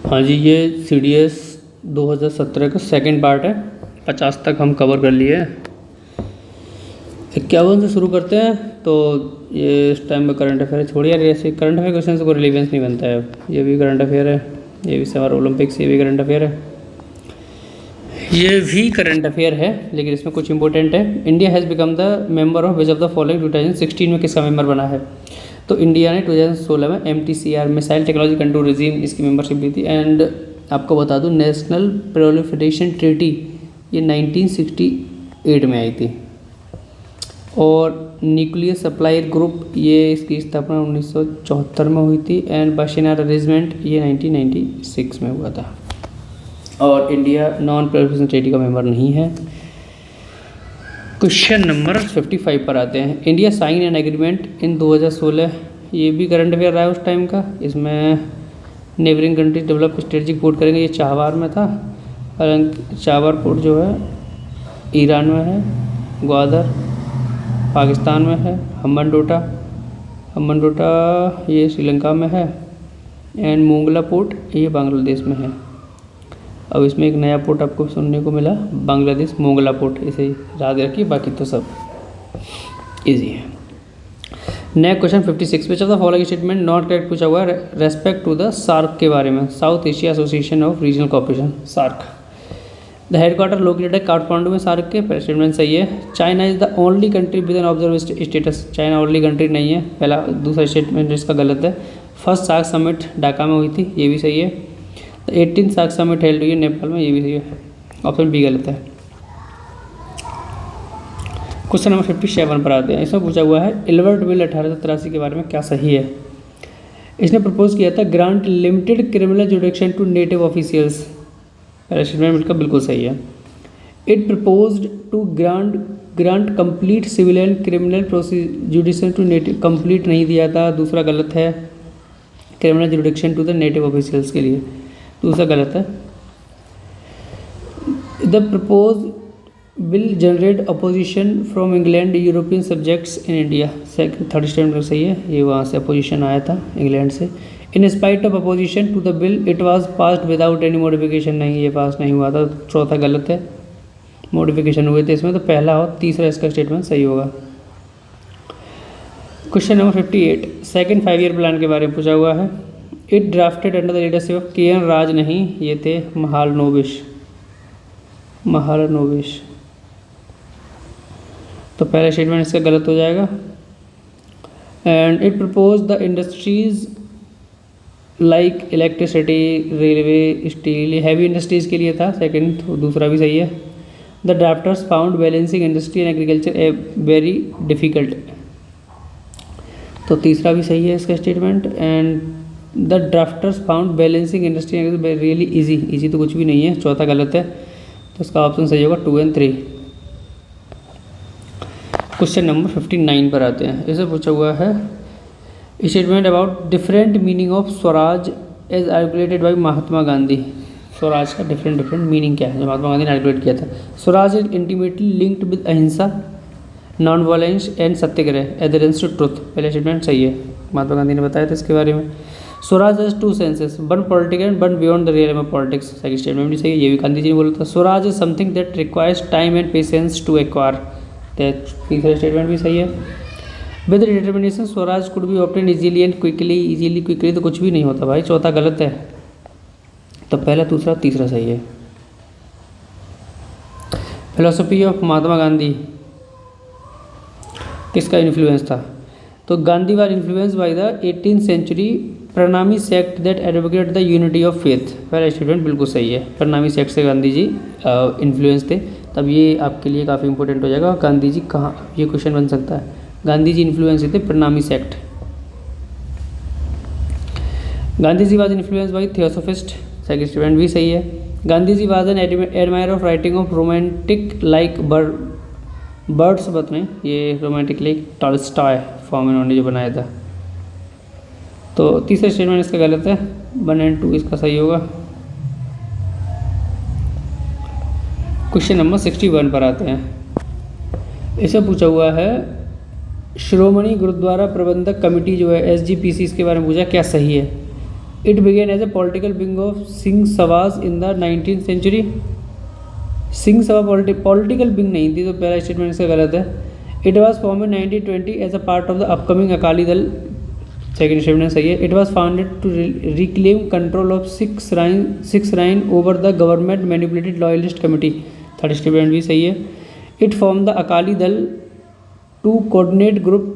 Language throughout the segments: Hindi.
हाँ जी, ये CDS 2017 का सेकंड पार्ट है। 50 तक हम कवर कर लिए। 51 से शुरू करते हैं। तो ये इस टाइम में करंट अफेयर छोड़िए यार, ऐसे करंट अफेयर क्वेश्चन से कोई रिलेवेंस नहीं बनता है। ये भी करंट अफेयर है, ये भी समर ओलंपिक्स, ये भी करंट अफेयर है, ये भी करंट अफेयर है, लेकिन इसमें कुछ इंपॉर्टेंट है। India has become the member of which of the following 2016 में किसका मेंबर बना है? तो इंडिया ने 2016 में MTCR missile technology control regime इसकी मेंबरशिप ली थी। एंड आपको बता दूं, नेशनल प्रोलिफरेशन ट्रीटी ये 1968 में आई थी। और न्यूक्लियर सप्लाई ग्रुप ये इसकी स्थापना 1974 में हुई थी। एंड बाशिनार अरेंजमेंट ये 1996 में हुआ था। और इंडिया नॉन प्रोलिफरेशन ट्रीटी का मेंबर नहीं है। क्वेश्चन नंबर 55 पर आते हैं। India sign an agreement in 2016, ये भी करंट अफेयर रहा है उस टाइम का। इसमें neighbouring countries develop strategic port करेंगे, ये चाहवार में था। चाहवार पोर्ट जो है ईरान में है, ग्वादर पाकिस्तान में है, हम्बनटोटा ये श्रीलंका में है, एंड मोंगला पोर्ट ये बांग्लादेश में है। अब इसमें एक नया पोर्ट आपको सुनने को मिला, बांग्लादेश मोंगला पोर्ट, इसे याद रखिए, बाकी तो सब इजी है। Next question 56, which of the following statement not correct पूछा हुआ है रेस्पेक्ट टू द सार्क के बारे में। South Asia Association of Regional Cooperation, SAARC. The headquarter located है काठमांडू में, सार्क के। पहला स्टेटमेंट सही है। China is the only country with an observe status, China only country नहीं है, पहला। दूसरा स्टेटमेंट इसका गलत है। फर्स्ट सार्क समिट ढाका में हुई थी, ये भी सही है। 18 सार्क समिट हेल्ड हुई है नेपाल में, ये भी सही है। ऑप्शन बी गलत है। क्वेश्चन नंबर 57 पर आते हैं। इसमें पूछा हुआ है एल्बर्ट बिल 1883 के बारे में क्या सही है? इसने प्रपोज किया था grant limited criminal jurisdiction to नेटिव ऑफिशियल्स, पहला स्टेटमेंट बिल्कुल बिल्कुल सही है। It proposed to grant complete civil and criminal jurisdiction to native, complete नहीं दिया था, दूसरा गलत है। Criminal jurisdiction to the native officials के लिए, दूसरा गलत है। The propose will generate opposition from England European subjects in India, second third statement सही है, ये वहाँ से अपोजिशन आया था इंग्लैंड से। In spite of opposition to the bill it was passed without any modification, नहीं ये पास नहीं हुआ था, चौथा गलत है, मॉडिफिकेशन हुए थे इसमें, तो पहला और तीसरा इसका स्टेटमेंट सही होगा। Question number 58, second 5 year plan के बारे में पूछा हुआ है। It drafted under the leadership of KN राज, नहीं ये थे महालनोबिश, तो पहला स्टेटमेंट इसका गलत हो जाएगा। And it propose the industries like electricity, railway, steel, heavy industries के लिए था, सेकंड, तो दूसरा भी सही है। The drafters found balancing industry and agriculture a very difficult, तो तीसरा भी सही है इसका statement. And the drafters found balancing industry really easy तो कुछ भी नहीं है, चौथा गलत है, तो इसका ऑप्शन सही होगा 2 और 3। क्वेश्चन नंबर 59 पर आते हैं। इसे पूछा हुआ है statement about different meaning of Swaraj as articulated by Mahatma Gandhi. Swaraj का डिफरेंट मीनिंग क्या है जो महात्मा गांधी ने आर्टिकुलेट किया था? Swaraj is intimately linked with ahimsa, non violence and satyagraha, adherence to truth, पहले स्टेटमेंट सही है, महात्मा गांधी ने बताया था इसके बारे में। Swaraj has 2 senses, one political and one beyond the real में पॉलिटिक्स, सेकंड स्टेटमेंट भी सही है, ये भी गांधी जी ने बोला था। Swaraj is something that requires time and patience to acquire, तीसरा स्टेटमेंट भी सही है। With determination Swaraj could be obtain easily and quickly, तो कुछ भी नहीं होता भाई, चौथा गलत है, तो पहला, दूसरा, तीसरा सही है। फिलोसफी ऑफ महात्मा गांधी किसका इन्फ्लुएंस था? तो Gandhi were influence by the 18th century Pranami sect that advocate the unity of faith, पहला स्टेटमेंट बिल्कुल सही है, प्रणामी सेक्ट से गांधी जी इन्फ्लुएंस थे। तब ये आपके लिए काफ़ी इंपॉर्टेंट हो जाएगा, गांधी जी कहाँ, ये क्वेश्चन बन सकता है, गांधी जी इन्फ्लुएंस थे Pranami sect. Gandhi ji was influence by theosophist, second statement भी सही है। Gandhi ji was an admirer of writing of romantic like birds, but नहीं, ये रोमांटिक लाइक टॉल्स्टॉय फॉर्म इन्होंने जो बनाया था, तो तीसरा स्टेटमेंट इसका गलत है, 1 और 2 इसका सही होगा। क्वेश्चन नंबर 61 पर आते हैं। इसे पूछा हुआ है श्रोमणी गुरुद्वारा प्रबंधक कमेटी जो है SGPC, इसके बारे में पूछा क्या सही है? It began as a political wing of Singh Sabha in the 19th century. Singh Sabha political wing नहीं थी, तो पहला स्टेटमेंट इसका गलत है। It was form in 1920 as a part of the upcoming Akali Dal, second statement सही है। It was founded to reclaim control of Sikh shrine over the government manipulated loyalist committee, third statement भी सही है। It form the Akali Dal to coordinate group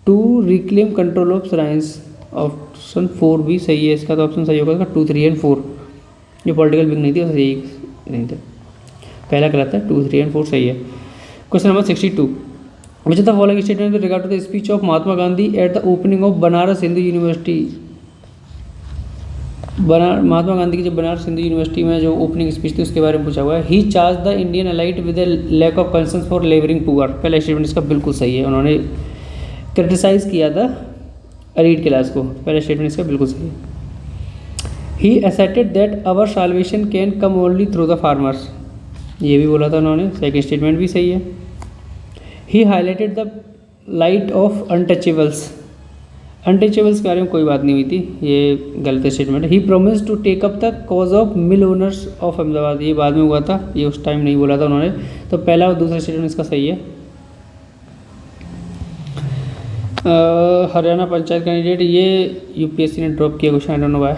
to reclaim control of shrines, option 4 भी सही है इसका, तो ऑप्शन सही होगा इसका 2, 3 एंड 4। जो पॉलिटिकल विंग नहीं थी वो सही नहीं था, पहला गलत है, 2, 3 एंड 4 सही है। Question number 62, which of the following statement with regard to the speech of Mahatma Gandhi at the opening of Banaras Hindu university. Mahatma Gandhi की जब बनारस हिंदू यूनिवर्सिटी में जो ओपनिंग स्पीच थी उसके बारे में पूछा हुआ है। He charge the Indian elite with a lack of concern for labouring poor, पहला स्टेटमेंट इसका बिल्कुल सही है। उन्होंने क्रिटिसाइज किया था एलीट क्लास को, पहला स्टेटमेंट इसका बिल्कुल सही है। He asserted that our salvation can come only through the farmers, ये भी बोला था उन्होंने, सेकेंड स्टेटमेंट भी सही है। He highlighted the light of untouchables, untouchables के बारे में कोई बात नहीं हुई थी, ये गलत स्टेटमेंट है। He promise to take up the cause of mill owners of Ahmedabad, ये बाद में हुआ था, ये उस टाइम नहीं बोला था उन्होंने, तो पहला और दूसरा स्टेटमेंट इसका सही है। हरियाणा पंचायत कैंडिडेट, ये यूपीएससी ने ड्रॉप किया question, I don't know why,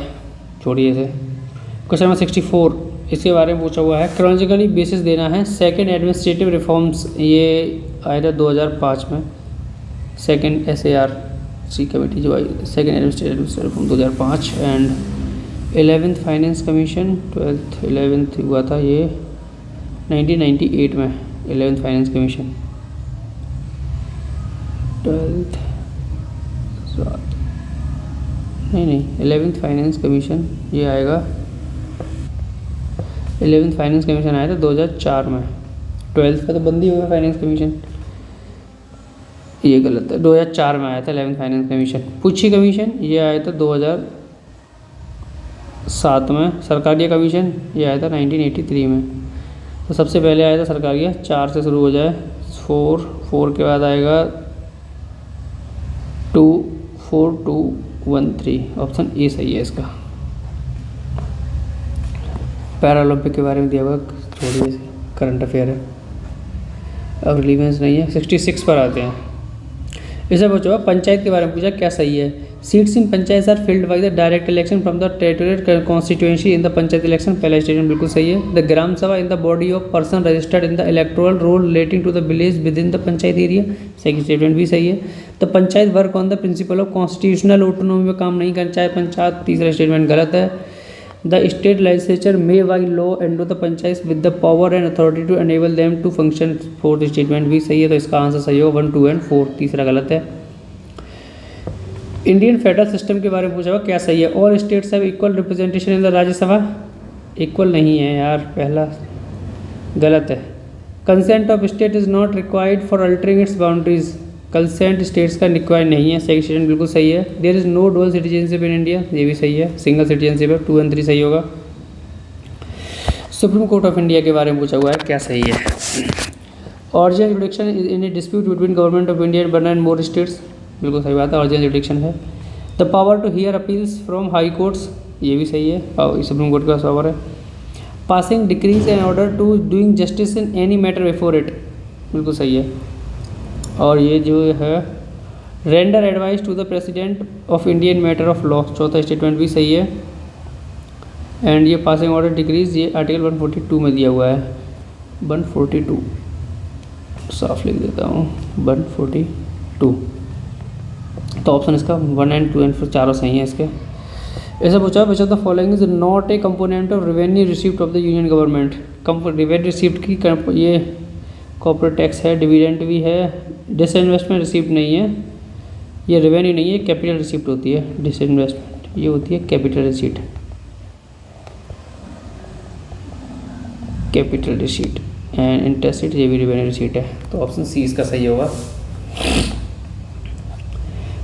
छोड़िए इसे। क्वेश्चन नंबर 64, इसके बारे में पूछा हुआ है। क्रॉनिकली बेसिस देना है, सेकंड एडमिनिस्ट्रेटिव रिफॉर्म्स, ये आया था 2005 में, सेकंड SARC कमेटी जो आई, second administrative reform 2005, and 11th finance commission, 11th हुआ था ये 1998 में, 11th फाइनेंस कमीशन, 12th नहीं 11th फाइनेंस कमीशन, ये आएगा 11th फाइनेंस कमीशन आया था 2004 में, 12th का तो बंद ही हो गया फाइनेंस कमीशन, ये गलत है, 2004 में आया था 11th फाइनेंस कमीशन। पुच्छी कमीशन ये आया था 2007 में। सरकारिया कमीशन ये आया था 1983 में। तो सबसे पहले आया था सरकारिया, 4 से शुरू हो जाए, 4 के बाद आएगा 24213, ऑप्शन ए सही है इसका। पैरालंपिक के बारे में दिया हुआ, छोड़िए, करंट अफेयर है, अब रिलीवेंस नहीं है। 66 पर आते हैं। इसे पूछा पंचायत के बारे में पूछा, क्या सही है। Seats in panchayat are filled by the direct election from the territorial constituency in the panchayat election, पहला स्टेटमेंट बिल्कुल सही है। The gram sabha in the body of person registered in the electoral roll relating to the village within the panchayat area, second statement भी सही है। The panchayat work on the principle of constitutional autonomy में काम नहीं करना चाहे पंचायत, तीसरा स्टेटमेंट गलत है। The state legislature may by law endow the panchayat with the power and authority to enable them to function, fourth statement भी सही है, तो इसका आंसर सही होगा 1, 2 एंड 4, तीसरा गलत है। इंडियन फेडरल सिस्टम के बारे में पूछा हुआ, क्या सही है। All states have equal representation in the Rajya Sabha, equal नहीं है यार, पहला गलत है। Consent of state is not required for altering its boundaries, consent states का रिक्वायर्ड नहीं है, सेकंड स्टेटमेंट बिल्कुल सही है। There is no dual citizenship in India, ये भी सही है, सिंगल सिटीजनशिप है, 2 एंड 3 सही होगा। सुप्रीम कोर्ट ऑफ इंडिया के बारे में पूछा हुआ है, क्या सही है। Origin जुडिक्शन in A dispute between government of India and 1 और मोर स्टेट्स, बिल्कुल सही बात है, ऑरिजिन जुडिक्शन है। The power to hear appeals from high courts, ये भी सही है, सुप्रीम कोर्ट का पावर है। Passing decrees and order to doing justice in any matter before it, बिल्कुल सही है। और ये जो है render advice to the president of Indian matter of law, चौथा स्टेटमेंट भी सही है। एंड ये पासिंग ऑर्डर डिक्रीज, ये आर्टिकल 142 में दिया हुआ है, 142 साफ लिख देता हूँ, 142, तो ऑप्शन इसका 1 एंड 2 एंड 4 चारों सही है इसके। ऐसा पूछा, विच of the following is not A component of revenue receipt of the union government. Revenue receipt की ये कॉर्पोरेट टैक्स है, डिविडेंड भी है, डिसइन्वेस्टमेंट रिसीप्ट नहीं है, ये रेवेन्यू नहीं है, कैपिटल रिसीप्ट होती है। डिसइन्वेस्टमेंट ये होती है capital receipt, capital receipt and interest ये भी रेवेन्यू रिसीट है, तो ऑप्शन सी इसका सही होगा।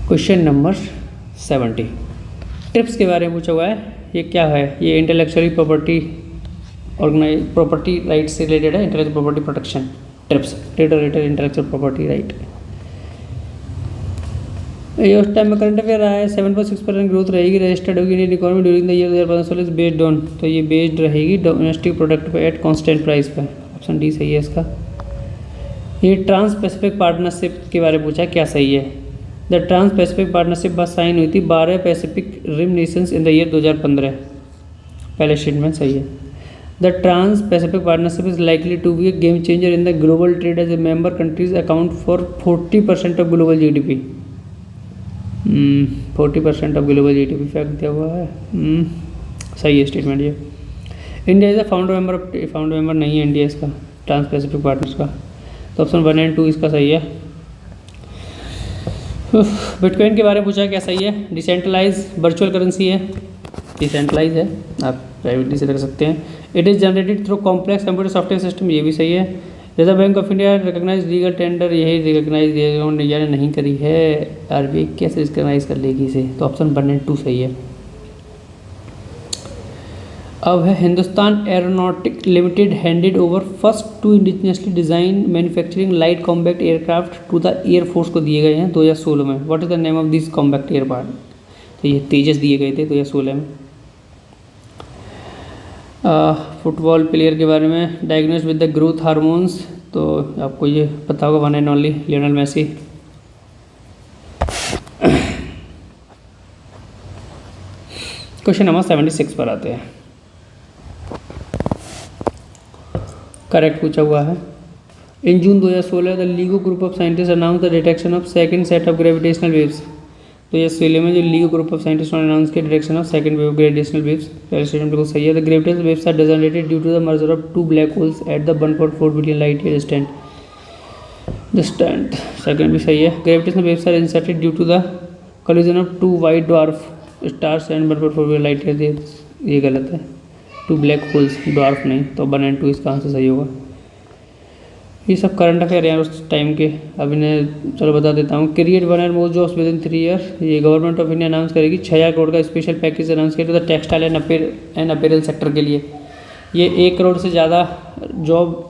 क्वेश्चन नंबर 70, ट्रिप्स के बारे में पूछा हुआ है, ये क्या है। ये इंटेलेक्चुअल प्रॉपर्टी राइट से रिलेटेड है, intellectual property protection, trips, trade related intellectual property right. ये उस टाइम में करंट अफेयर आया है 7.6% ग्रोथ रहेगी रजिस्टर्ड होगी Indian economy during the year 2015 based on, तो ये बेस्ड रहेगी डोमेस्टिक प्रोडक्ट पे एट कांस्टेंट प्राइस पे। ऑप्शन डी सही है इसका। ये ट्रांस पैसिफिक पार्टनरशिप के बारे में पूछा क्या सही है। The Trans Pacific Partnership was sign हुई थी 12 Pacific Rim nations in the year 2015, पहले स्टेटमेंट सही है। The Trans Pacific Partnership is likely to be a game changer in the global trade as a member countries account for 40% of global GDP. 40% of global GDP fact दिया हुआ है। सही है स्टेटमेंट ये। India is a founder member नहीं है इंडिया इसका ट्रांस पैसिफिक पार्टनर्स का, तो ऑप्शन 1 और 2 इसका सही है। बिटकॉइन के बारे में पूछा क्या सही है। डिसेंट्रलाइज वर्चुअल करेंसी है, डिसेंट्रलाइज है, आप प्राइवेटली से रख सकते हैं। It is generated through complex computer software system, ये भी सही है। Reserve Bank of India recognize legal tender, यही रिकॉग्नाइज इंडिया ने नहीं करी है, आरबीआई कैसे रिकॉग्नाइज कर लेगी इसे, तो ऑप्शन 1 और 2 सही है। अब है Hindustan aeronautic limited handed over first 2 indigenously design manufacturing light combat aircraft to the air force को दिए गए हैं 2016 में। What is the name of this combat aircraft, तो ये तेजस दिए गए थे 2016 में। फुटबॉल प्लेयर के बारे में diagnose with the growth hormones, तो आपको ये पता होगा one and only Lionel Messi. Question number 76 पर आते हैं। करेक्ट पूछा हुआ है। In June 2016 the LIGO group of scientist announce the detection of second set of gravitational waves, तो ये स्वेले में जो लीगो ग्रुप ऑफ साइंटिस्ट ने अनाउंस किया detection of second wave gravitational waves, पहले स्टेटमेंट बिल्कुल सही है। The gravitational waves are generated due to the merger of 2 black holes at the 1.4 billion light year distant, second भी सही है। Gravitational waves are inserted due to the collision of 2 white dwarf stars and 1.4 billion light year, ये गलत है, 2 ब्लैक होल्स ड्वार्फ नहीं, तो 1 और 2 इसका आंसर सही होगा। ये सब करंट अफेयर हैं उस टाइम के, अब इन्हें चलो बता देता हूँ। क्रिएट 1 और more jobs with in 3 year, ये गवर्नमेंट ऑफ इंडिया अनाउंस करेगी 6000 करोड़ का स्पेशल पैकेज अनाउंस किया टेक्सटाइल एंड अपैरल सेक्टर के लिए। ये 1 करोड़ से ज़्यादा जॉब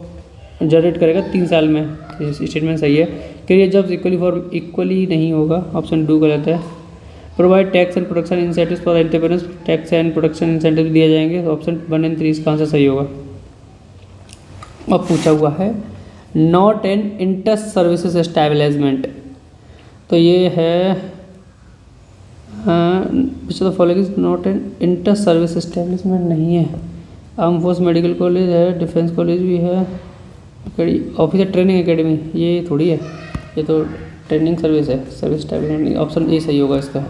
जनरेट करेगा 3 साल में, स्टेटमेंट सही है। क्रिएट जॉब्स इक्वली नहीं होगा, ऑप्शन 2 गलत है। Provide tax and production incentives for entrepreneurs, tax and production incentive दिए जाएंगे, तो ऑप्शन 1 और 3 इसका आंसर सही होगा। अब पूछा हुआ है not an inter services establishment, तो ये है विच of the following is not an inter service establishment नहीं है। आर्म फोर्स मेडिकल कॉलेज है, डिफेंस कॉलेज भी है, ऑफिसर ट्रेनिंग एकेडमी, ये थोड़ी है, ये तो ट्रेनिंग सर्विस है, सर्विस एस्टैब्लिशमेंट नहीं, ऑप्शन ए सही होगा इसका।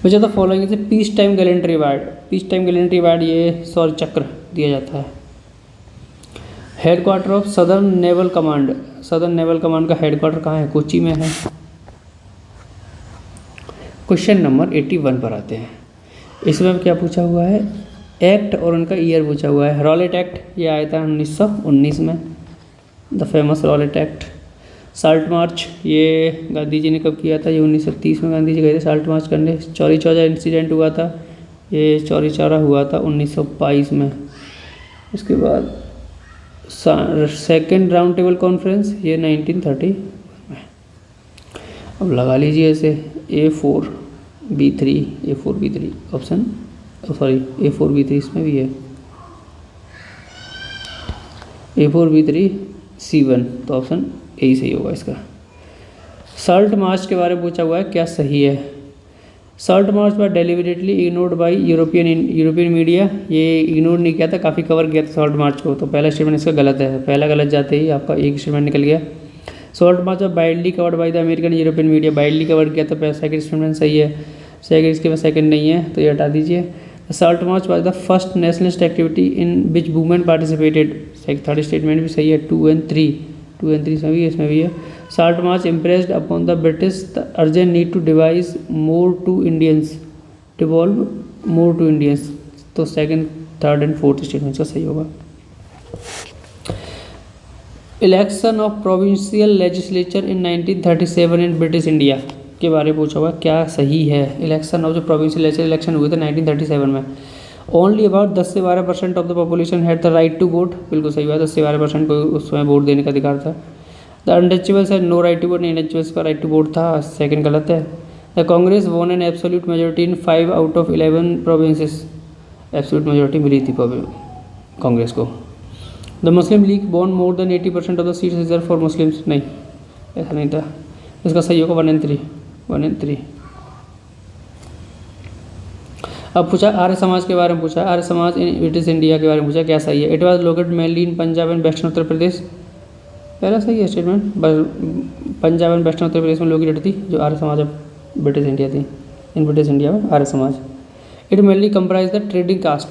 विच of the following is peace time gallantry award, peace time gallantry award ये शौर्य चक्र दिया जाता है। Headquarter of southern naval command, southern naval command का हेडक्वार्टर कहाँ है, कोची में है। क्वेश्चन नंबर 81 पर आते हैं। इसमें क्या पूछा हुआ है, एक्ट और उनका ईयर पूछा हुआ है। रॉलेट एक्ट ये आया था 1919 में, the famous Rowlatt act. Salt march ये गांधी जी ने कब किया था, ये 1930 में गांधी जी गए थे साल्ट मार्च करने। चौरी चौरा इंसिडेंट हुआ था, ये चौरी चौरा हुआ था 1922 में। इसके बाद सेकेंड राउंड टेबल कॉन्फ्रेंस ये 1930 में। अब लगा लीजिए ऐसे A4B3 ऑप्शन, सॉरी A4B3 इसमें भी है, A4B3C1, तो ऑप्शन ए सही होगा इसका। साल्ट मार्च के बारे में पूछा हुआ है क्या सही है। साल्ट मार्च पर deliberately ignored by European media, ये इग्नोर नहीं किया था, काफ़ी कवर किया था साल्ट मार्च को, तो पहला स्टेटमेंट इसका गलत है, पहला गलत जाते ही आपका एक स्टेटमेंट निकल गया। साल्ट मार्च पर widely covered by the American European media, widely cover किया था, सेकंड स्टेटमेंट सही है, सेकंड इसके बाद सेकंड नहीं है तो ये हटा दीजिए। Salt march was the first nationalist activity in which women participated, third statement भी सही है। 2 और 3 इसमें भी है, इसमें भी है। Salt march impressed upon the British the urgent need to devise more to Indians, devolve more to Indians, तो second, third and fourth statement का सही होगा। Election of provincial legislature in 1937 in British India के बारे में पूछा हुआ क्या सही है। इलेक्शन ऑफ जो प्रोविंशियल लेजिस्लेचर इलेक्शन हुए थे 1937 में, ओनली अबाउट 10 से 12% of the population had the right to vote, बिल्कुल सही बात, 10 से 12% को उस समय वोट देने का अधिकार था। The untouchables had no right to vote, untouchables का राइट टू वोट था, सेकंड गलत है। The Congress won an absolute majority in 5 out of 11 provinces, absolute majority मिली थी कांग्रेस को। The Muslim League won more than 80% of the seats reserve for Muslims, नहीं ऐसा नहीं था। इसका सही होगा 1 and 3। अब पूछा आर्य समाज के बारे में, पूछा आर्य समाज इन ब्रिटिश इंडिया के बारे में पूछा, क्या सही है। It was located mainly in Punjab and western Uttar Pradesh, पहला सही है statement. Punjab and western Uttar Pradesh में लोकेटेड थी जो आर्य समाज अब ब्रिटिश इंडिया थी, इन ब्रिटिश इंडिया में Arya Samaj. It mainly comprise the trading caste,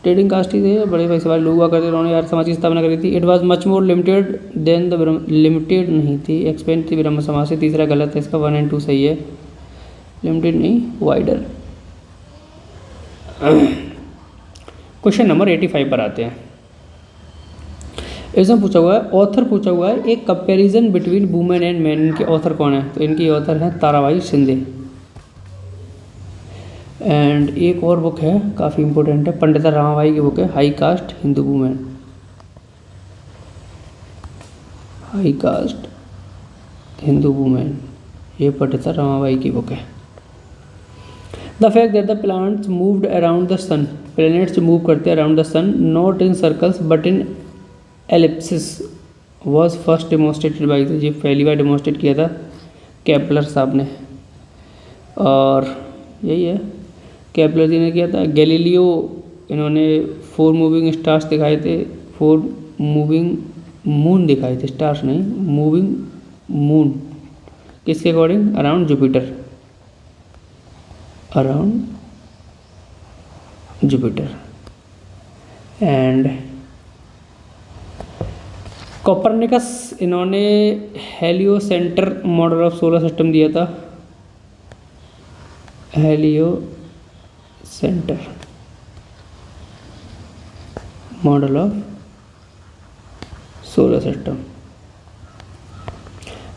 trading caste ही थे, बड़े पैसे वाले लोग हुआ करते, उन्होंने आर्य समाज की स्थापना करी थी। It was much more limited than the limited नहीं थी, एक्सपेंड थी ब्रह्म समाज से, तीसरा गलत है, इसका 1 and 2 सही है। लिमिटेड नहीं, वाइडर। क्वेश्चन नंबर 85 पर आते हैं। इसमें पूछा हुआ है, ऑथर पूछा हुआ है, एक comparison between women and man, इनके ऑथर कौन है। तो इनकी ऑथर है ताराबाई शिंदे। एंड एक और बुक है काफ़ी इंपॉर्टेंट है, पंडिता रमाबाई की बुक है, high caste Hindu women, high caste Hindu women, ये पंडिता रमाबाई की बुक है। The fact that the plants moved around the sun, planets move करते हैं around the sun, not in circles but in ellipses, was first demonstrated by, ये पहली बार डेमोन्स्ट्रेट किया था केपलर साहब ने, और यही है केपलर जी ने किया था। गैलीलियो, इन्होंने 4 मूविंग स्टार्स दिखाए थे, 4 मूविंग मून दिखाए थे, स्टार्स नहीं, मूविंग मून, किसके according, around Jupiter, around Jupiter. And Copernicus, इन्होंने heliocentre model of solar system दिया था, heliocentre model of solar system.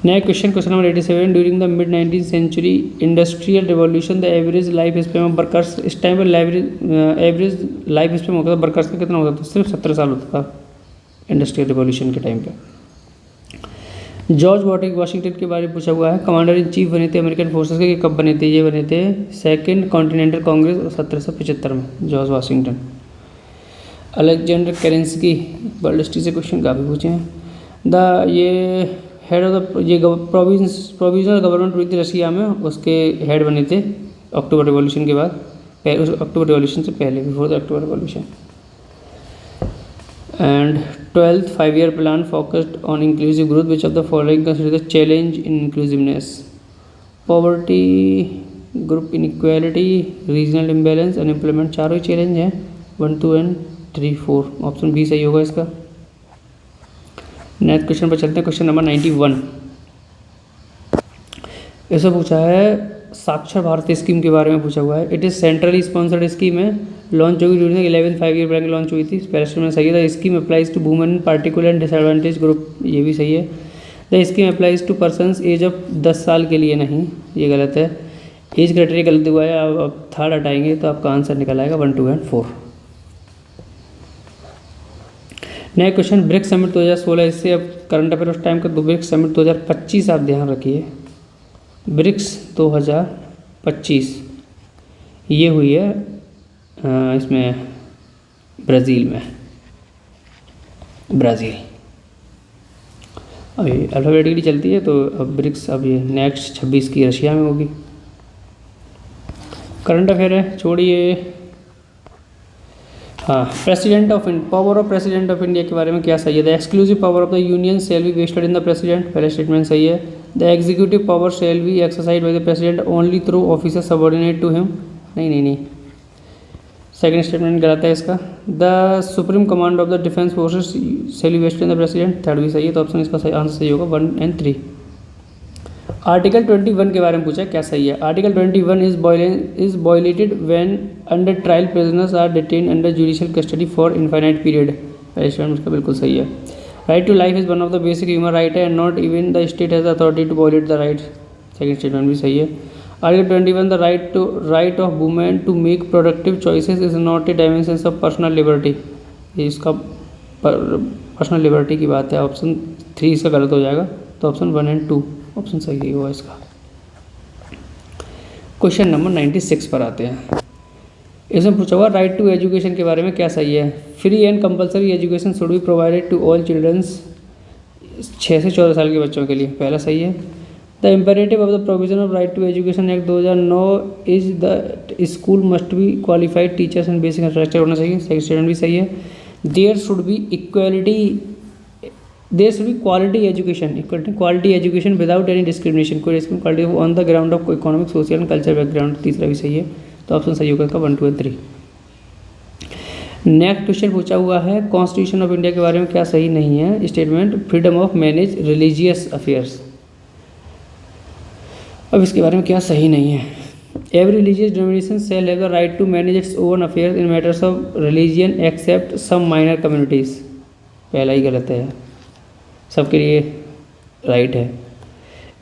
Next question number 87, during the mid 19th century industrial revolution the average life span of workers, इस टाइम पर एवरेज लाइफ स्पैन होता था वर्कर्स का कितना होता था, सिर्फ 17 साल होता था इंडस्ट्रियल रिवॉल्यूशन के टाइम पे। जॉर्ज वाशिंगटन के बारे में पूछा हुआ है, कमांडर इन चीफ बने थे अमेरिकन फोर्सेस के, कब बने थे, ये बने थे सेकेंड कॉन्टिनेंटल कांग्रेस 1775 में, George Washington. Alexander Kerensky, world history से क्वेश्चन काफ़ी पूछे हैं। ये हेड ऑफ द, ये प्रोविजनल गवर्नमेंट हुई थी रशिया में, उसके हेड बने थे अक्टूबर रिवॉल्यूशन के बाद, अक्टूबर रिवॉल्यूशन से पहले, before the October revolution. And 12th 5-year plan focused on inclusive growth, which of the following consider the challenge in inclusiveness, poverty, group inequality, regional imbalance, unemployment, चारों ही चैलेंज हैं, 1, 2 and 3, 4, ऑप्शन बी सही होगा इसका। नेक्स्ट क्वेश्चन पर चलते हैं, क्वेश्चन नंबर 91। ऐसा पूछा है साक्षर भारत स्कीम के बारे में पूछा हुआ है। It is centrally sponsored scheme है, लॉन्च होगी during 11th 5-year plan launch हुई थी, पैलेस्टाइन में सही है। The scheme applies to women particular and disadvantage group, ये भी सही है। The scheme applies to persons age of 10 साल के लिए नहीं, ये गलत है, एज क्राइटेरिया गलत हुआ है। आप थर्ड हटाएंगे तो आपका आंसर निकल आएगा 1, 2 and 4। Next question, BRICS summit 2016, इससे अब करंट अफेयर उस टाइम का, ब्रिक्स समिट 2025 आप ध्यान रखिए, ब्रिक्स 2025 ये हुई है इसमें ब्राज़ील में, ब्राज़ील अभी अल्फ़ाबेटिकली चलती है, तो अब ब्रिक्स अब ये नेक्स्ट 26 की रशिया में होगी। करंट अफेयर है, छोड़िए। हाँ, president of power of president of India के बारे में क्या सही है। The exclusive power of the union shall be vested in the president, पहला स्टेटमेंट सही है। The executive power shall be exercise by the president only through officer subordinate to him, नहीं, सेकंड स्टेटमेंट गलत है इसका। The supreme command of the defence forces shall be vested in the president, third भी सही है, तो ऑप्शन इसका सही आंसर सही होगा 1 and 3। आर्टिकल 21 के बारे में पूछा, क्या सही है। Article 21 is violated when under trial prisoners are detain under judicial custody for infinite period, पहला स्टेटमेंट इसका बिल्कुल सही है। Right to life is one of the basic human right है, and not even the state has authority to violate the right, second statement भी सही है। Article 21 the right of women to make productive choices is not a dimension of personal liberty, ये इसका पर्सनल लिबर्टी की बात है, ऑप्शन 3 इसका गलत हो जाएगा, तो ऑप्शन 1 एंड 2 ऑप्शन सही होगा इसका। क्वेश्चन नंबर 96 पर आते हैं। इसमें पूछा हुआ राइट टू एजुकेशन के बारे में क्या सही है। Free and compulsory education should be provided to all childrens, 6 से 14 साल के बच्चों के लिए, पहला सही है। The imperative of the provision of right to education act 2009 is the school must be qualified teachers and basic infrastructure होना चाहिए, सेकंड स्टेटमेंट भी सही है। There should be quality education without any discrimination, कोई quality on the ground of economic, social and culture background, तीसरा भी सही है, तो ऑप्शन सही होगा इसका 1, 2 एंड 3। नेक्स्ट क्वेश्चन पूछा हुआ है कॉन्स्टिट्यूशन ऑफ इंडिया के बारे में क्या सही नहीं है। Statement freedom of manage religious affairs, अब इसके बारे में क्या सही नहीं है। Every religious denomination shall have the right to manage its own affairs in matters of religion except some minor communities, पहला ही गलत है, सबके लिए राइट है।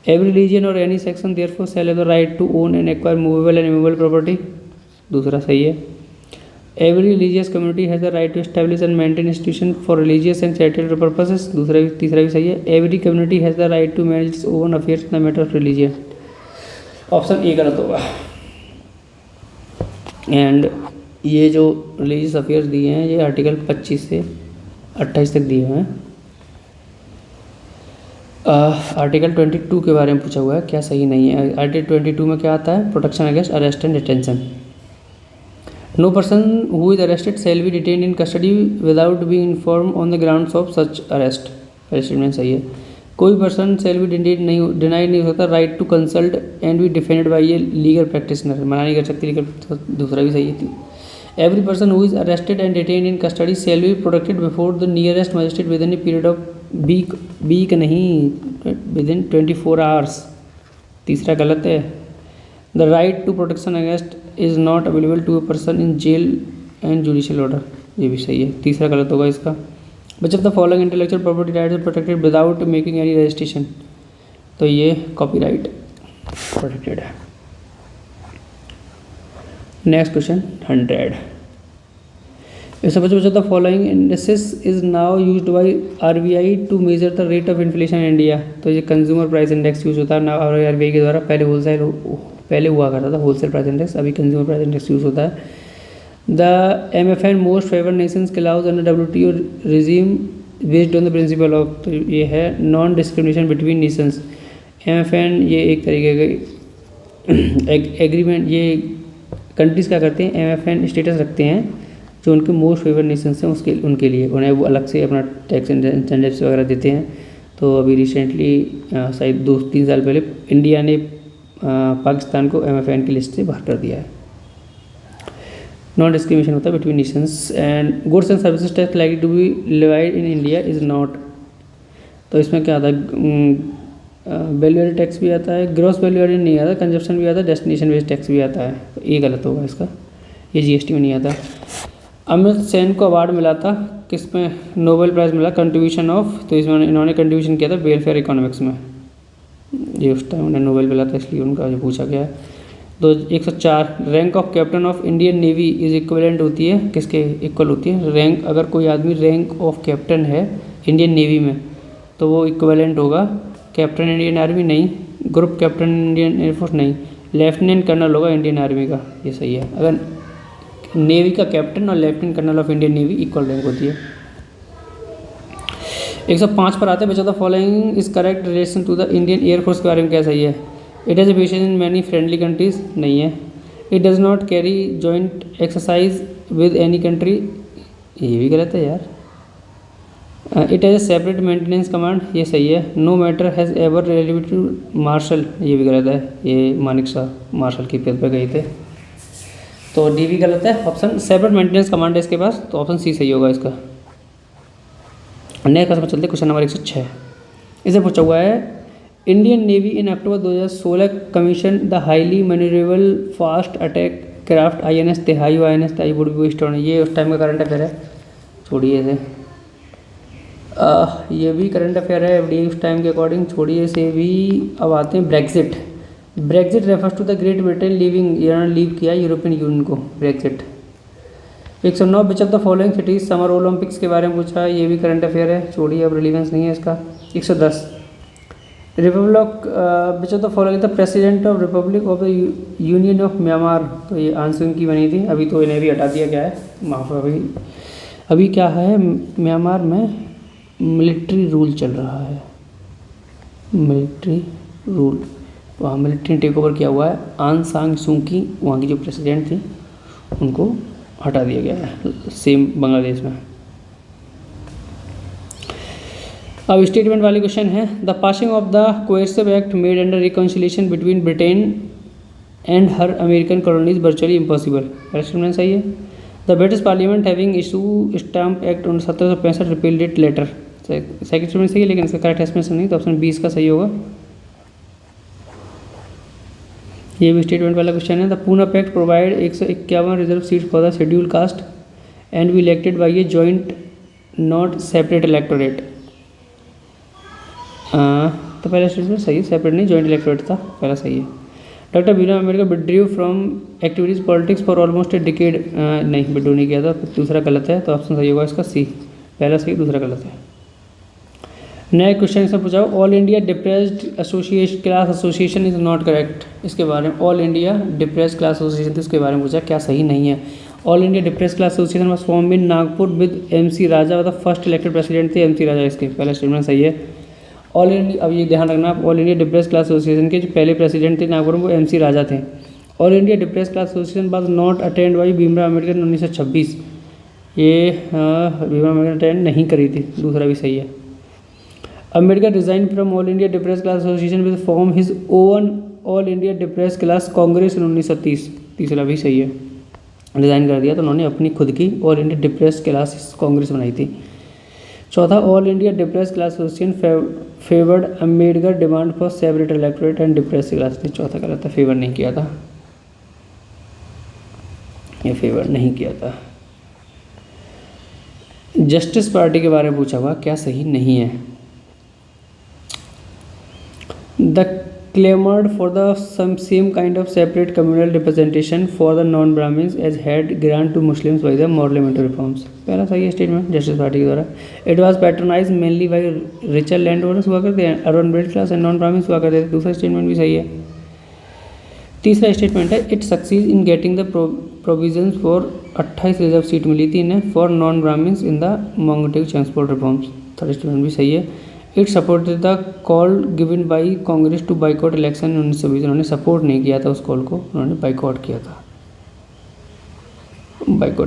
एवरी रिलीजन और any section thereof shall have the right to own and acquire movable and immovable property, दूसरा सही है। Every religious community has the right to establish and maintain institution for religious and charitable purposes, तीसरा भी सही है। Every community has the right to manage its own affairs in the matter of religion, option A गलत होगा। एंड ये जो रिलीजियस अफेयर्स दिए हैं ये आर्टिकल 25 से 28 तक दिए हुए हैं। आर्टिकल 22 के बारे में पूछा हुआ है, क्या सही नहीं है। आर्टिकल 22 में क्या आता है, protection against arrest and detention. No person who is arrested shall be detained in custody without being inform on the grounds of such arrest, statement सही है। कोई पर्सन शैल बी डिनाइड नहीं हो सकता right to consult and be defended by a legal practitioner, मना नहीं कर सकती लीगल, दूसरा भी सही है। Every person who is arrested and detained in custody shall be protected before the nearest magistrate within a period of week नहीं, विद इन 24 आवर्स, तीसरा गलत है। The right to protection against is not available to a person in jail and judicial order, ये भी सही है, तीसरा गलत होगा इसका। Which of the following intellectual property rights are protected without making any registration, तो ये कॉपीराइट प्रोटेक्टेड है। Next question 100। Which of the following indices is now used by RBI to measure the rate of inflation in India, तो ये कंज्यूमर प्राइस इंडेक्स यूज होता है ना RBI के द्वारा, पहले हुआ करता था होलसेल प्राइस इंडेक्स, अभी कंज्यूमर प्राइस इंडेक्स यूज होता है। The MFN most favoured nations clause under WTO regime based on the principle of, तो ये है non discrimination between nations. MFN ये एक तरीके का एग्रीमेंट, ये कंट्रीज़ क्या करते हैं, MFN स्टेटस रखते हैं जो उनके मोस्ट फेवर नेशंस हैं उनके लिए, उन्हें वो अलग से अपना टैक्स इंसेंटिव्स वगैरह देते हैं। तो अभी रिसेंटली शायद 2-3 साल पहले इंडिया ने पाकिस्तान को MFN की लिस्ट से बाहर कर दिया है। नॉन डिस्क्रिमिनेशन होता है between nations. And goods and services tax like to be levied in India is not, तो इसमें क्या आता है, वैल्यू एडेड टैक्स भी आता है, ग्रॉस वैल्यू एडेड नहीं आता, कंजप्शन भी आता है, डेस्टिनेशन बेस्ड टैक्स भी आता है, तो ये गलत होगा इसका, ये GST में नहीं आता। अमित सेन को अवार्ड मिला था किस में, नोबेल प्राइज़ मिला कंट्रीब्यूशन ऑफ, तो इसमें इन्होंने कंट्रीब्यूशन किया था वेलफेयर इकोनॉमिक्स में, ये उस टाइम उन्हें नोबेल मिला था इसलिए उनका जो पूछा गया है। तो 104 rank of captain of Indian navy is equivalent होती है, किसके इक्वल होती है, रैंक, अगर कोई आदमी रैंक ऑफ कैप्टन है इंडियन नेवी में तो वो इक्विवेलेंट होगा कैप्टन इंडियन आर्मी नहीं, ग्रुप कैप्टन इंडियन एयरफोर्स नहीं, लेफ्टिनेंट कर्नल होगा इंडियन आर्मी का, ये सही है। अगर नेवी का कैप्टन और lieutenant colonel of Indian navy equal rank होती है। 105 पर आते हैं, बच्चा the following is correct relation to the Indian air force के बारे में क्या सही है। It has basis in many friendly countries, नहीं है। It does not carry joint exercise with any country, ये भी गलत है यार। It has a separate maintenance command, ये सही है। No matter has ever related to marshal, ये भी गलत है, ये मानिक शाह मार्शल के पद पर गए थे, तो डी भी गलत है। ऑप्शन सेपरेट मेंटेनेंस कमांड है इसके पास, तो ऑप्शन सी सही होगा इसका। नेक्स्ट क्वेश्चन पर चलते, क्वेश्चन नंबर 106। इसे पूछा हुआ है Indian navy in October 2016 commission the highly manoeuvrable fast attack craft INS Tihayu INS Tihayu would be stone, ये उस टाइम का करंट अफेयर है, छोड़िए इसे। ये भी करंट अफेयर है FDI उस टाइम के अकॉर्डिंग, छोड़िए इसे भी। अब आते हैं Brexit. Brexit refers to the great Britain leaving, इन्होंने लीव किया यूरोपियन यूनियन को, Brexit. 109 which of the following cities summer Olympics के बारे में पूछा है, ये भी करंट अफेयर है, छोड़िए अब रिलीवेंस नहीं है इसका। 110 Republic which of the following the president of Republic of the union of Myanmar, तो ये आंसू की बनी थी, अभी तो इन्हें भी हटा दिया गया है, माफ अभी क्या है, म्यांमार में मिलिट्री रूल चल रहा है, मिलिट्री रूल, वहाँ मिलिट्री टेक ओवर किया हुआ है। आंग सान सू की वहाँ की जो प्रेसिडेंट थी उनको हटा दिया गया है, सेम बांग्लादेश में। अब स्टेटमेंट वाले क्वेश्चन है, the passing of the coercive act made under reconciliation between Britain and her American colonies virtually impossible, statement सही है। The British parliament having issue stamp act 1765 repealed it later, second statement सही है, लेकिन इसका करेक्ट एक्सप्लेनेशन नहीं, तो ऑप्शन 20 का सही होगा। ये भी स्टेटमेंट वाला क्वेश्चन है, the Poona pact provide 151 reserve seat for the schedule caste and be elected by a joint not separate electorate, तो पहला स्टेटमेंट सही है, सेपरेट नहीं जॉइंट इलेक्टोरेट था, पहला सही है। Doctor Bhimrao Ambedkar withdrew from activities politics for almost a decade, नहीं विड्रू नहीं किया था, दूसरा गलत है, तो ऑप्शन सही होगा इसका सी, पहला सही दूसरा गलत है। नया क्वेश्चन से पूछा, all India depressed association class association is not correct, इसके बारे में all India depressed class association थी, उसके बारे में पूछा, क्या सही नहीं है। All India depressed class association was form in Nagpur with MC Raja, the first elected president थे MC राजा, इसके पहला स्टेटमेंट सही है। ऑल इंडिया, अब ये ध्यान रखना आप, all India depressed class association के जो पहले प्रेसिडेंट थे नागपुर में वो MC राजा थे। All India depressed class association was not attend by Bhimrao Ambedkar 1926, ये भीमराव अम्बेडकर अटेंड नहीं करी थी, दूसरा भी सही है। Ambedkar resign from all India depressed class association with form his own all India depressed class Congress in 1930, तीसरा भी सही है, रिजाइन कर दिया तो उन्होंने अपनी खुद की all India depressed class Congress बनाई थी। चौथा, all India depressed class association favoured Ambedkar demand for separate electorate and depressed class, चौथा गलत था, फेवर नहीं किया था, ये फेवर नहीं किया था। जस्टिस पार्टी के बारे में पूछा हुआ, क्या सही नहीं है। The clamored for the same kind of separate communal representation for the non-Brahmins as had grant to Muslims by the parliamentary reforms, पहला सही है स्टेटमेंट जस्टिस पार्टी के द्वारा। It was patronized mainly by richer landowners हुआ करते हैं, urban middle class and non Brahmins हुआ करते थे, दूसरा स्टेटमेंट भी सही है। तीसरा स्टेटमेंट है, it succeed in getting the provisions for 28 reserve seat मिली थी इन्हें for non Brahmins in the Montagu transport reforms, third statement भी सही है। It supported the call given by Congress to boycott election 1920, उन्होंने सपोर्ट नहीं किया था उस कॉल को, उन्होंने बाइकआउट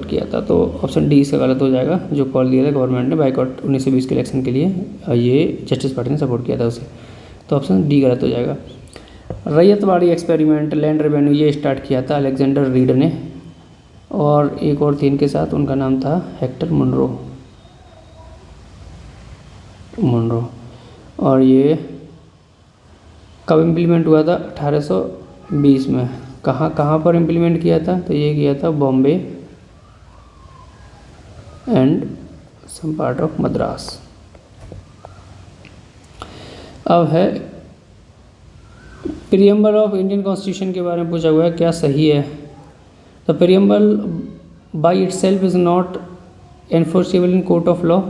किया था, तो ऑप्शन डी इसका गलत हो जाएगा, जो कॉल दिया था गवर्नमेंट ने बाइकआउट 1920 के इलेक्शन के लिए, ये जस्टिस पार्टी ने सपोर्ट किया था उसे, तो ऑप्शन डी गलत हो जाएगा। रैयतवाड़ी एक्सपेरिमेंट लैंड रेवेन्यू ये स्टार्ट किया था अलेक्जेंडर रीड ने, और एक और थी इनके साथ, उनका नाम था हेक्टर मुनरो, और ये कब इम्प्लीमेंट हुआ था, 1820 में। कहाँ पर इम्प्लीमेंट किया था, तो ये किया था Bombay and some part of Madras. अब है प्रीएम्बल ऑफ इंडियन कॉन्स्टिट्यूशन के बारे में पूछा हुआ है, क्या सही है। The preamble by itself is not enforceable in court of law,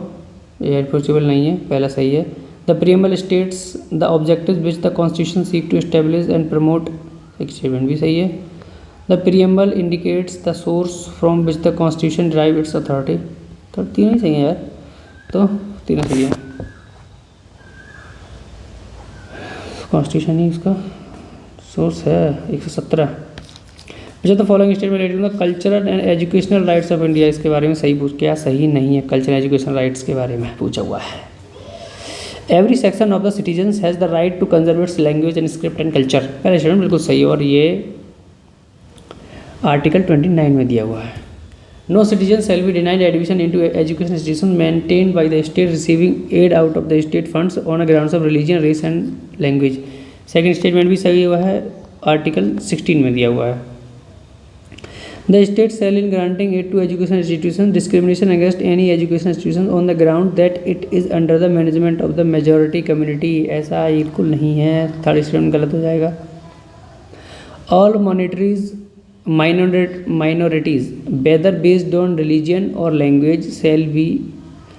ये एनफोर्सेबल नहीं है, पहला सही है। The preamble states the objectives which the constitution seek to establish and promote, एक स्टेटमेंट भी सही है। The preamble indicates the source from which the constitution drive its authority, तो तीनों ही सही है यार, तो तीनों सही है, कॉन्स्टिट्यूशन ही इसका सोर्स है। 117 which the following statement related to the cultural and educational rights of India, इसके बारे में सही पूछ, क्या सही नहीं है, कल्चरल एजुकेशनल राइट्स के बारे में पूछा हुआ है। Every section of the citizens has the right to conserve its language and script and culture, पहला स्टेटमेंट बिल्कुल सही है, और ये आर्टिकल 29 में दिया हुआ है। No citizen shall be denied admission into education institution maintained by the state receiving aid out of the state funds on a grounds of religion race and language, second statement भी सही हुआ है, आर्टिकल 16 में दिया हुआ है। The state shall in granting aid to education institutions discrimination against any education institution on the ground that it is under the management of the majority community, ऐसा बिल्कुल नहीं है, थर्ड स्टेटमेंट गलत हो जाएगा। All minorities minorities, whether based on religion or language,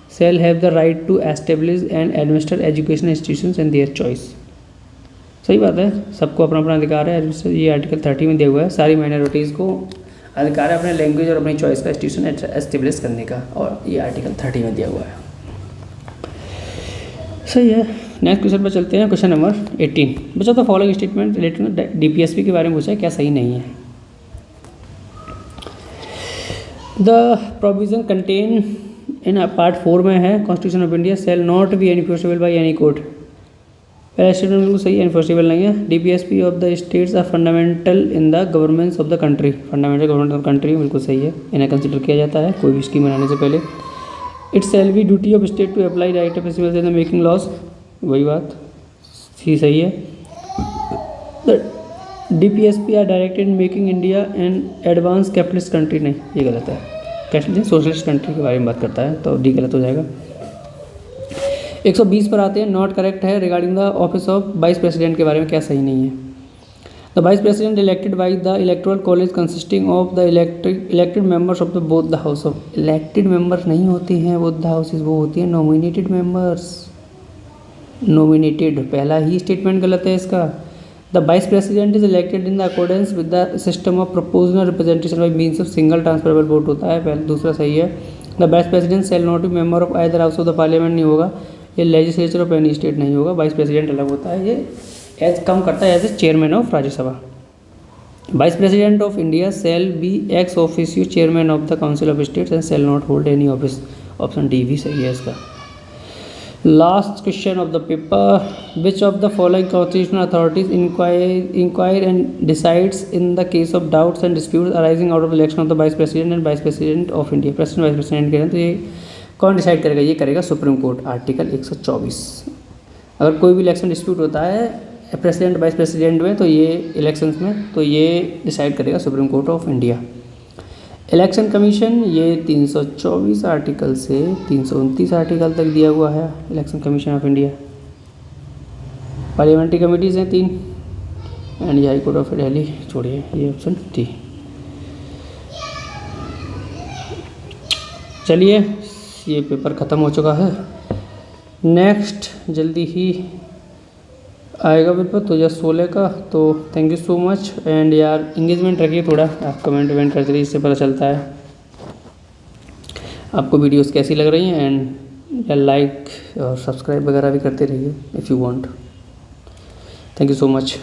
shall have the right to establish and administer educational institutions and their choice। सही बात है, सबको अपना अपना अधिकार है। ये आर्टिकल 30 में दिया हुआ है, सारी माइनॉरिटीज़ को अधिकार है अपने लैंग्वेज और अपनी चॉइस का इंस्टीट्यूशन एस्टेब्लिश करने का, और ये आर्टिकल 30 में दिया हुआ है। सही है। नेक्स्ट क्वेश्चन पर चलते हैं। क्वेश्चन नंबर 18 बच्चा, तो फॉलोइंग स्टेटमेंट रिलेटेड डीपीएसपी के बारे में पूछा है, क्या सही नहीं है। The provision contain in part 4 में है, constitution of India shall not be enforceable by any court. पहला स्टेटमेंट बिल्कुल सही है, एनफोर्सेबल नहीं है। DPSP of the states are fundamental in the governance of the country, fundamental government of country बिल्कुल सही है, इन्हें कंसिडर किया जाता है कोई भी स्कीम बनाने से पहले। It shall be duty of state to apply right of principles in the making laws, वही बात ही सही है। The DPSP are directed in making India and advance capitalist country, नहीं ये गलत है, कैपिटलिस्ट सोशलिस्ट कंट्री के बारे में बात करता है, तो डी गलत हो जाएगा। 120 पर आते हैं, नॉट करेक्ट है regarding the office of vice president के बारे में, क्या सही नहीं है। The vice president elected by the electoral college consisting of the elected members of the both the house of, elected members नहीं होते हैं बोथ द हाउसेज, वो होती है नॉमिनेटेड मेंबर्स। नॉमिनेटेड, पहला ही स्टेटमेंट गलत है इसका। The vice president is elected in the accordance with the system of proportional representation by means of single transferable vote होता है, पहले दूसरा सही है। The vice president shell not B member of either house of the parliament, नहीं होगा। ये लेजिस्लेचर ऑफ एनी स्टेट, नहीं होगा। वाइस प्रेसिडेंट अलग होता है, ये एज कम करता है as a chairman of Rajya Sabha. Vice president of India shall be ex officio chairman of the council of states and shall not hold any office, option D भी सही है इसका। Last question of the paper, which of the following constitutional authorities inquire and decides in the case of doubts and disputes arising out of election of the vice president and vice president of India. President vice president के हैं, तो ये कौन डिसाइड करेगा, ये करेगा सुप्रीम कोर्ट, आर्टिकल 124। अगर कोई भी इलेक्शन डिस्प्यूट होता है प्रेसिडेंट वाइस प्रेसिडेंट में, तो ये इलेक्शंस में, तो ये डिसाइड करेगा supreme court of India. Election commission, ये 324 आर्टिकल से 329 आर्टिकल तक दिया हुआ है election commission of India. Parliamentary committees हैं 3 एंड ये हाई कोर्ट ऑफ दिल्ली, छोड़िए ये ऑप्शन डी। चलिए ये पेपर ख़त्म हो चुका है, नेक्स्ट जल्दी ही आएगा पेपर 2016 का। तो thank you so much and यार इंगेजमेंट रखिए थोड़ा, आप कमेंट वमेंट करते रहिए, इससे पता चलता है आपको वीडियोस कैसी लग रही हैं, एंड लाइक और सब्सक्राइब वगैरह भी करते रहिए if you want. Thank you so much.